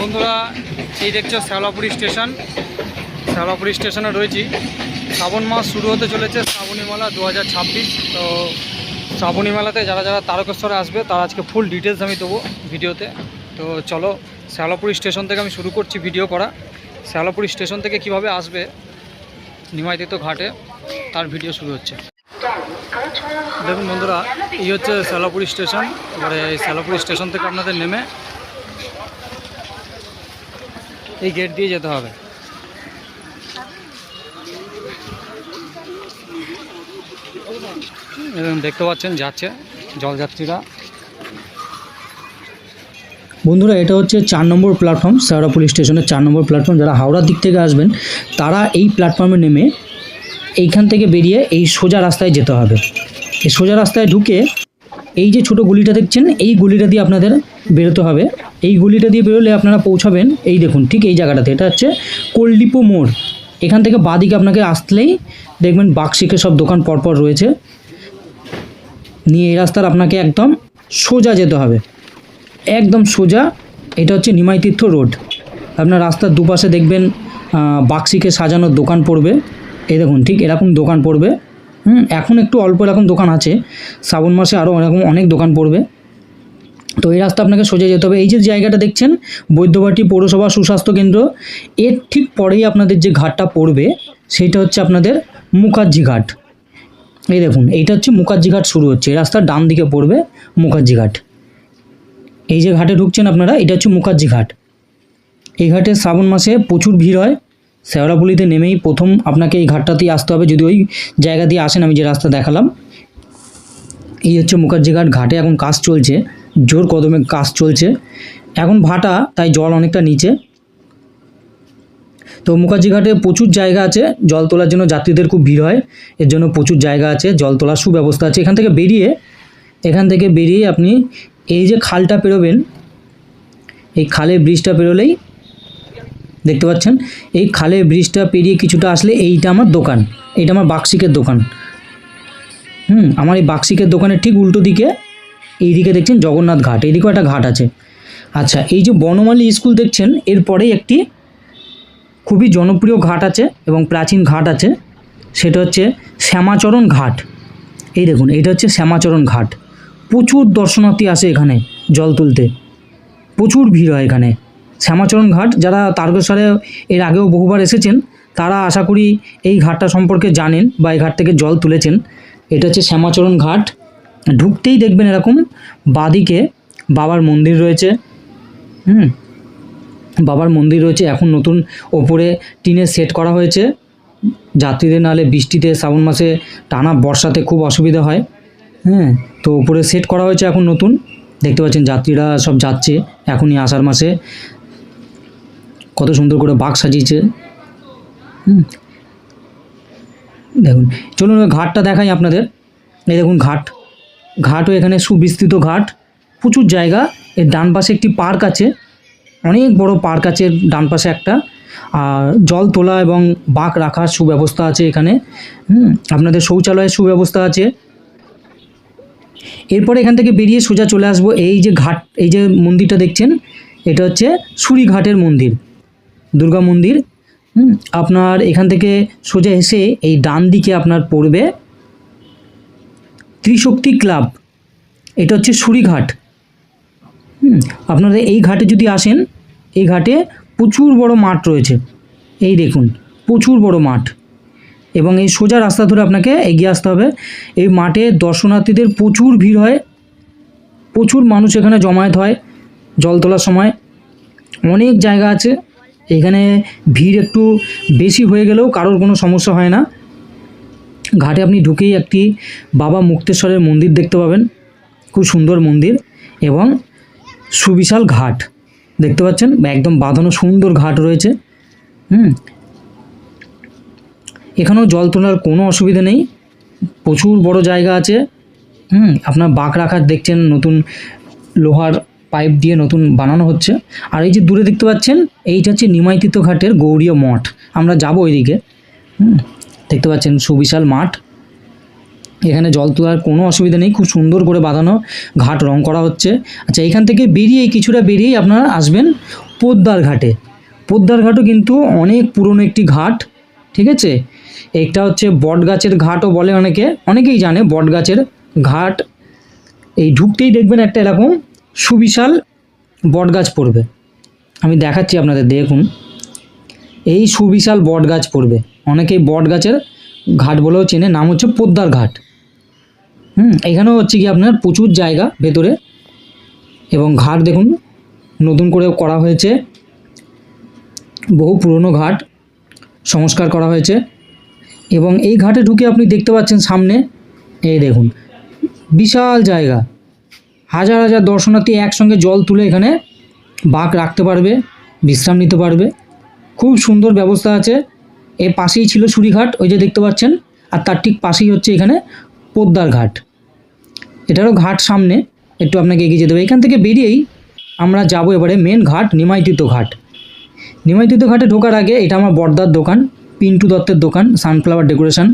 বন্ধুরা এই দেখছো শ্যাওলাপুরি স্টেশন। শ্যাওলাপুরি স্টেশনে রয়েছি। শ্রাবণ মাস শুরু হতে চলেছে, শ্রাবণী মেলা 2026। তো শ্রাবণী মেলাতে যারা যারা তারকেশ্বরে আসবে তার আজকে ফুল ডিটেলস আমি দেবো ভিডিওতে। তো চলো শ্যাওলাপুরি স্টেশন থেকে আমি শুরু করছি ভিডিও করা। শ্যাওলাপুরি স্টেশন থেকে কিভাবে আসবে নিমাইতীর্থ ঘাটে তার ভিডিও শুরু হচ্ছে। দেখুন বন্ধুরা, এই হচ্ছে শ্যাওলাপুরি স্টেশন। এবারে এই শ্যাওলাপুরি স্টেশন থেকে আপনাদের নেমে এই গেট দিয়ে যেতে হবে। দেখতে পাচ্ছেন যাচ্ছে জলযাত্রীরা। বন্ধুরা, এটা হচ্ছে 4 নম্বর প্ল্যাটফর্ম, শ্যাওলাপুরি স্টেশনের 4 নম্বর প্ল্যাটফর্ম। যারা হাওড়ার দিক থেকে আসবেন তারা এই প্ল্যাটফর্মে নেমে এইখান থেকে বেরিয়ে এই সোজা রাস্তায় যেতে হবে। এই সোজা রাস্তায় ঢুকে এই যে ছোট গলিটা দেখছেন, এই গলিটা দিয়ে আপনাদের বেরোতে হবে। এই গলিটা দিয়ে বেরোলে আপনারা পৌঁছাবেন এই দেখুন ঠিক এই জায়গাটাতে। এটা হচ্ছে কোলডিপো মোড়। এখান থেকে বাঁদিকে আপনাকে আসলেই দেখবেন বাক্সিকে সব দোকান পরপর রয়েছে। নিয়ে এই রাস্তার আপনাকে একদম সোজা যেতে হবে, একদম সোজা। এটা হচ্ছে নিমাইতীর্থ রোড। আপনার রাস্তার দুপাশে দেখবেন বাক্সিকে সাজানোর দোকান পড়বে। এই দেখুন ঠিক এরকম দোকান পড়বে। এখন একটু অল্প এরকম দোকান আছে, শ্রাবণ মাসে আরও এরকম অনেক দোকান পড়বে। তো এই রাস্তা আপনাকে সোজা যেতে হবে। এই যে জায়গাটা দেখছেন বৈদ্যবাটি পৌরসভা সুস্বাস্থ্য কেন্দ্র, এর ঠিক পরেই আপনাদের যে ঘাটটা পড়বে সেইটা হচ্ছে আপনাদের মুখার্জি ঘাট। এই দেখুন এইটা হচ্ছে মুখার্জি ঘাট শুরু হচ্ছে। এই রাস্তার ডান দিকে পড়বে মুখার্জি ঘাট। এই যে ঘাটে ঢুকছেন আপনারা, এটা হচ্ছে মুখার্জি ঘাট। এই ঘাটে শ্রাবণ মাসে প্রচুর ভিড় হয়। শ্যাওলাপুরিতে নেমেই প্রথম আপনাকে এই ঘাটটাতেই আসতে হবে, যদি ওই জায়গা দিয়ে আসেন আমি যে রাস্তা দেখালাম। এই হচ্ছে মুখার্জি ঘাট। ঘাটে এখন কাজ চলছে, জোর কদমে কাজ চলছে। এখন ভাটা, তাই জল অনেকটা নিচে। তো মুখার্জি ঘাটে প্রচুর জায়গা আছে জল তোলার জন্য, যাত্রীদের খুব ভিড় হয়, এর জন্য প্রচুর জায়গা আছে, জল তোলার সুব্যবস্থা আছে। এখান থেকে বেরিয়ে আপনি এই যে খালটা পেরোবেন, এই খালে ব্রিজটা পেরোলেই দেখতে পাচ্ছেন, এই খালে ব্রিজটা পেরিয়ে কিছুটা আসলে এইটা আমার দোকান, এইটা আমার বাক্সিকের দোকান। আমার এই বাক্সিকের দোকানের ঠিক উল্টো দিকে এই দিকে দেখছেন জগন্নাথ ঘাট, এইদিকেও একটা ঘাট আছে। আচ্ছা, এই যে বনমালী স্কুল দেখছেন, এরপরেই একটি খুবই জনপ্রিয় ঘাট আছে এবং প্রাচীন ঘাট আছে, সেটা হচ্ছে শ্যামাচরণ ঘাট। এই দেখুন এটা হচ্ছে শ্যামাচরণ ঘাট। প্রচুর দর্শনার্থী আসে এখানে জল তুলতে, প্রচুর ভিড় হয় এখানে। শ্যামাচরণ ঘাট যারা তারকেশ্বরে এর আগেও বহুবার এসেছেন তারা আশা করি এই ঘাটটা সম্পর্কে জানেন বা এই ঘাট থেকে জল তুলেছেন। এটা হচ্ছে শ্যামাচরণ ঘাট। ঢুকতেই দেখবেন এরকম বাঁদিকে বাবার মন্দির রয়েছে। বাবার মন্দির রয়েছে। এখন নতুন ওপরে টিনের সেট করা হয়েছে, যাত্রীদের নাহলে বৃষ্টিতে শ্রাবণ মাসে টানা বর্ষাতে খুব অসুবিধা হয়। তো ওপরে সেট করা হয়েছে এখন নতুন। দেখতে পাচ্ছেন যাত্রীরা সব যাচ্ছে এখনই আষাঢ় মাসে। কত সুন্দর করে বাঘ সাজিয়েছে। দেখুন, চলুন ঘাটটা দেখাই আপনাদের। এই দেখুন ঘাটও এখানে সুবিস্তৃত ঘাট, প্রচুর জায়গা। এর ডান পাশে একটি পার্ক আছে, অনেক বড় পার্ক আছে ডান পাশে একটা। আর জল তোলা এবং বাঁক রাখার সুব্যবস্থা আছে এখানে। আপনাদের শৌচালয়ের সুব্যবস্থা আছে। এরপরে এখান থেকে বেরিয়ে সোজা চলে আসবো এই যে ঘাট, এই যে মন্দিরটা দেখছেন, এটা হচ্ছে সুরিঘাটের মন্দির, দুর্গা মন্দির। আপনার এখান থেকে সোজা এসে এই ডান দিকে আপনার পড়বে ত্রিশক্তি ক্লাব। এটা হচ্ছে সুরিঘাট। আপনারা এই ঘাটে যদি আসেন, এই ঘাটে প্রচুর বড় মাঠ রয়েছে। এই দেখুন প্রচুর বড় মাঠ, এবং এই সোজা রাস্তা ধরে আপনাকে এগিয়ে আসতে হবে। এই মাঠে দর্শনার্থীদের প্রচুর ভিড় হয়, প্রচুর মানুষ এখানে জমায়েত হয় জল তোলার সময়। অনেক জায়গা আছে এখানে, ভিড় একটু বেশি হয়ে গেলেও কারোর কোনো সমস্যা হয় না। ঘাটে আপনি ঢুকেই একটি বাবা মুক্তেশ্বরের মন্দির দেখতে পাবেন, খুব সুন্দর মন্দির, এবং সুবিশাল ঘাট দেখতে পাচ্ছেন, একদম বাঁধানো সুন্দর ঘাট রয়েছে। এখানেও জল তোলার কোনো অসুবিধা নেই, প্রচুর বড় জায়গা আছে। আপনার বাঁক রাখার দেখছেন নতুন লোহার পাইপ দিয়ে নতুন বানানো হচ্ছে। আর এই যে দূরে দেখতে পাচ্ছেন, এইটা হচ্ছে নিমাইতীর্থ ঘাটের গৌরীয় মঠ। আমরা যাব ওইদিকে। দেখতে পাচ্ছেন সুবিশাল মাঠ, এখানে জল তোলার কোনো অসুবিধা নেই, খুব সুন্দর করে বাঁধানো ঘাট, রং করা হচ্ছে। আচ্ছা, এখান থেকে কিছুটা বেরিয়েই আপনারা আসবেন পোদ্দার ঘাটে। পোদ্দার ঘাটও কিন্তু অনেক পুরনো একটি ঘাট, ঠিক আছে। একটা হচ্ছে বটগাছের ঘাটও বলে অনেকেই জানে বটগাছের ঘাট। এই ঢুকতেই দেখবেন একটা এরকম সুবিশাল বটগাছ পড়বে, আমি দেখাচ্ছি আপনাদের, দেখুন এই সুবিশাল বটগাছ পড়বে। অনেকেই বটগাছের ঘাট বলেও চেনে, নাম হচ্ছে পোদ্দার ঘাট। এখানেও হচ্ছে কি আপনার প্রচুর জায়গা ভেতরে, এবং ঘাট দেখুন নতুন করে করা হয়েছে, বহু পুরনো ঘাট সংস্কার করা হয়েছে। এবং এই ঘাটে ঢুকে আপনি দেখতে পাচ্ছেন সামনে, এই দেখুন বিশাল জায়গা, হাজার হাজার দর্শনার্থী একসঙ্গে জল তুলে এখানে বাঁক রাখতে পারবে, বিশ্রাম নিতে পারবে, খুব সুন্দর ব্যবস্থা আছে। এর পাশেই ছিল সুরিঘাট, ওই যে দেখতে পাচ্ছেন, আর তার ঠিক পাশেই হচ্ছে এখানে পোদ্দার ঘাট। এটারও ঘাট সামনে, একটু আপনাকে এগিয়ে যেতে হবে। এখান থেকে বেরিয়েই আমরা যাব এবারে মেন ঘাট, নিমাইতীর্থ ঘাট। নিমাইতীর্থ ঘাটে ঢোকার আগে এটা আমার বড়দার দোকান, পিন্টু দত্তের দোকান, সানফ্লাওয়ার ডেকোরেশন।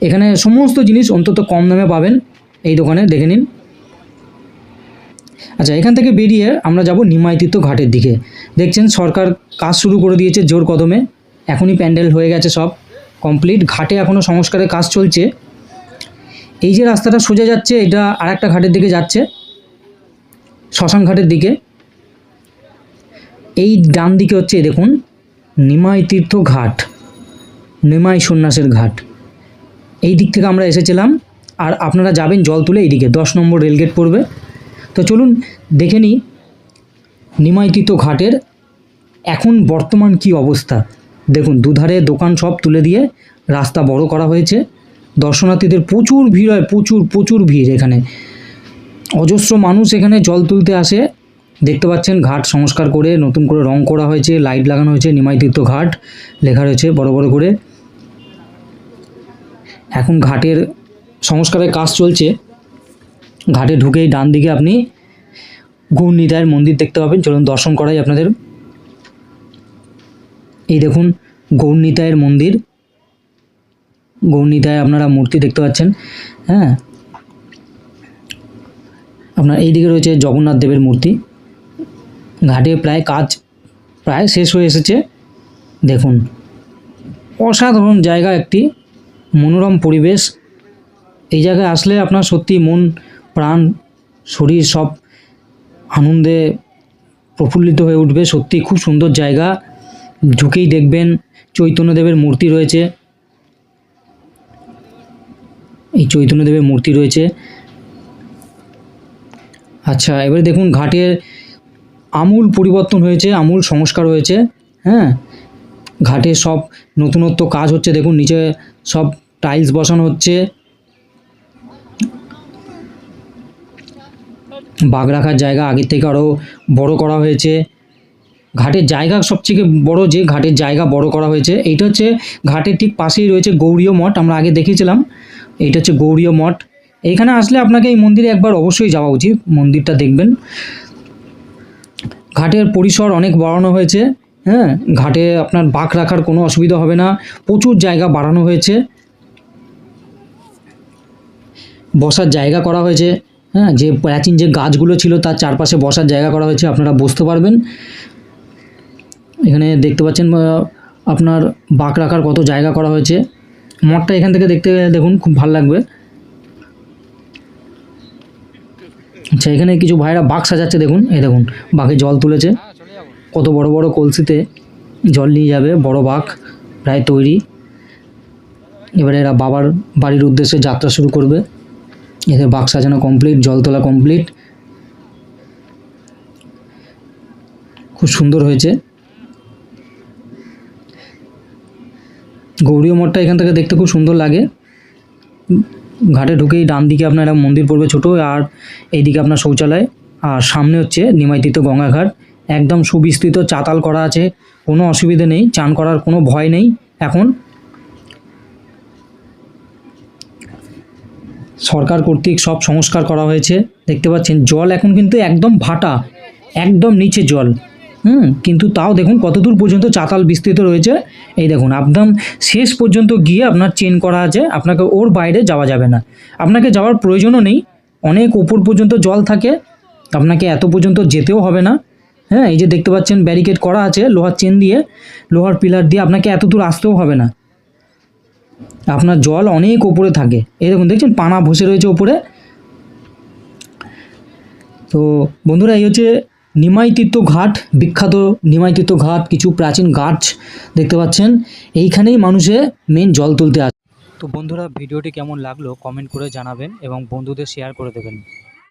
এখানে সমস্ত জিনিস অন্তত কম দামে পাবেন, এই দোকানে দেখে নিন। আচ্ছা, এখান থেকে বেরিয়ে আমরা যাব নিমাইতীর্থ ঘাটের দিকে। দেখছেন সরকার কাজ শুরু করে দিয়েছে জোর কদমে, এখনই প্যান্ডেল হয়ে গেছে সব কমপ্লিট। ঘাটে এখনও সংস্কারের কাজ চলছে। এই যে রাস্তাটা সোজা যাচ্ছে, এটা আর একটা ঘাটের দিকে যাচ্ছে, শ্মশান ঘাটের দিকে। এই ডান দিকে হচ্ছে দেখুন নিমাইতীর্থ ঘাট, নিমাই সন্ন্যাসের ঘাট। এই দিক থেকে আমরা এসেছিলাম, আর আপনারা যাবেন জল তুলে এইদিকে 10 নম্বর রেলগেট পড়বে। তো চলুন দেখে নিই নিমাইতীর্থ ঘাটের এখন বর্তমান কি অবস্থা। দেখুন দুধারে দোকান সব তুলে দিয়ে রাস্তা বড় করা হয়েছে, দর্শনার্থীদের প্রচুর ভিড় হয়, প্রচুর ভিড়। এখানে অজস্র মানুষ এখানে জল তুলতে আসে। দেখতে পাচ্ছেন ঘাট সংস্কার করে নতুন করে রং করা হয়েছে, লাইট লাগানো হয়েছে, নিমাইতীর্থ ঘাট লেখা রয়েছে বড় বড় করে। এখন ঘাটের সংস্কারের কাজ চলছে। ঘাটে ঢুকেই ডান দিকে আপনি গৌরনিতাইয়ের মন্দির দেখতে পাবেন, চলুন দর্শন করাই আপনাদের। এই দেখুন গৌরনিতাইয়ের মন্দির, গৌরনিতাই আপনারা মূর্তি দেখতে পাচ্ছেন। হ্যাঁ, আপনার এই দিকে রয়েছে জগন্নাথ দেবের মূর্তি। ঘাটে কাজ প্রায় শেষ হয়ে এসেছে। দেখুন অসাধারণ জায়গা, একটি মনোরম পরিবেশ। এই জায়গায় আসলে আপনার সত্যি মন প্রাণ শরীর সব আনন্দে প্রফুল্লিত হয়ে উঠবে। সত্যি খুব সুন্দর জায়গা। ঢুকেই দেখবেন চৈতন্যদেবের মূর্তি রয়েছে, এই চৈতন্যদেবের মূর্তি রয়েছে। আচ্ছা, এবারে দেখুন ঘাটের আমূল পরিবর্তন হয়েছে, আমূল সংস্কার হয়েছে। হ্যাঁ, ঘাটে সব নতুনত্ব কাজ হচ্ছে। দেখুন নিচে সব টাইলস বসানো হচ্ছে, বাঘ রাখার জায়গা আগের থেকে আরও বড় করা হয়েছে। ঘাটের জায়গা সবথেকে বড়, যে ঘাটের জায়গা বড় করা হয়েছে। এইটা হচ্ছে ঘাটের ঠিক পাশেই রয়েছে গৌড়ীয় মঠ, আমরা আগে দেখিয়েছিলাম। এইটা হচ্ছে গৌড়ীয় মঠ। এইখানে আসলে আপনাকে এই মন্দিরে একবার অবশ্যই যাওয়া উচিত, মন্দিরটা দেখবেন। ঘাটের পরিসর অনেক বাড়ানো হয়েছে। হ্যাঁ, ঘাটে আপনার বাঘ রাখার কোনো অসুবিধা হবে না, প্রচুর জায়গা বাড়ানো হয়েছে, বসার জায়গা করা হয়েছে। হ্যাঁ, যে প্রাচীন যে গাছগুলো ছিল তার চারপাশে বসার জায়গা করা হয়েছে, আপনারা বসতে পারবেন। এখানে দেখতে পাচ্ছেন আপনার বাঘ রাখার কত জায়গা করা হয়েছে। মঠটা এখান থেকে দেখতে দেখুন খুব ভালো লাগবে। আচ্ছা, এখানে কিছু ভাইরা বাঘ সাজাচ্ছে, দেখুন এই দেখুন বাঘে জল তুলেছে, কত বড় বড় কলসিতে জল নিয়ে যাবে, বড় বাঘ প্রায় তৈরি। এবারে এরা বাবার বাড়ির উদ্দেশ্যে যাত্রা শুরু করবে। এতে বাঘ সাজানো কমপ্লিট, জল তোলা কমপ্লিট, খুব সুন্দর হয়েছে। গৌড়ীয় মঠটা এখান থেকে দেখতে খুব সুন্দর লাগে। ঘাটে ঢুকেই ডান দিকে আপনার একটা মন্দির পড়বে ছোট, আর এইদিকে আপনার শৌচালয়, আর সামনে হচ্ছে নিমাইতীর্থ গঙ্গাঘাট। একদম সুবিস্তৃত, চাতাল করা আছে, কোনো অসুবিধে নেই, চান করার কোনো ভয় নেই। এখন সরকার কর্তৃক সব সংস্কার করা হয়েছে। দেখতে পাচ্ছেন জল এখন কিন্তু একদম ভাটা, একদম নিচে জল। কিন্তু তাও দেখুন কতদূর পর্যন্ত চাতাল বিস্তৃত রয়েছে। এই দেখুন একদম শেষ পর্যন্ত গিয়ে আপনার চেন করা আছে, আপনাকে ওর বাইরে যাওয়া যাবে না, আপনাকে যাওয়ার প্রয়োজনও নেই। অনেক ওপর পর্যন্ত জল থাকে, আপনাকে এত পর্যন্ত যেতেও হবে না। হ্যাঁ, এই যে দেখতে পাচ্ছেন ব্যারিকেড করা আছে লোহার চেন দিয়ে, লোহার পিলার দিয়ে, আপনাকে এত দূর আসতেও হবে না। আপনার জল অনেক ওপরে থাকে, এই দেখুন দেখছেন পানা বসে রয়েছে ওপরে। তো বন্ধুরা এই হচ্ছে নিমাইতীর্থ ঘাট, বিখ্যাত নিমাইতীর্থ ঘাট, কিছু প্রাচীন গাছ দেখতে পাচ্ছেন, এইখানেই মানুষে মেন জল তুলতে আসে। তো বন্ধুরা ভিডিওটি কেমন লাগলো কমেন্ট করে জানাবেন এবং বন্ধুদের শেয়ার করে দেবেন।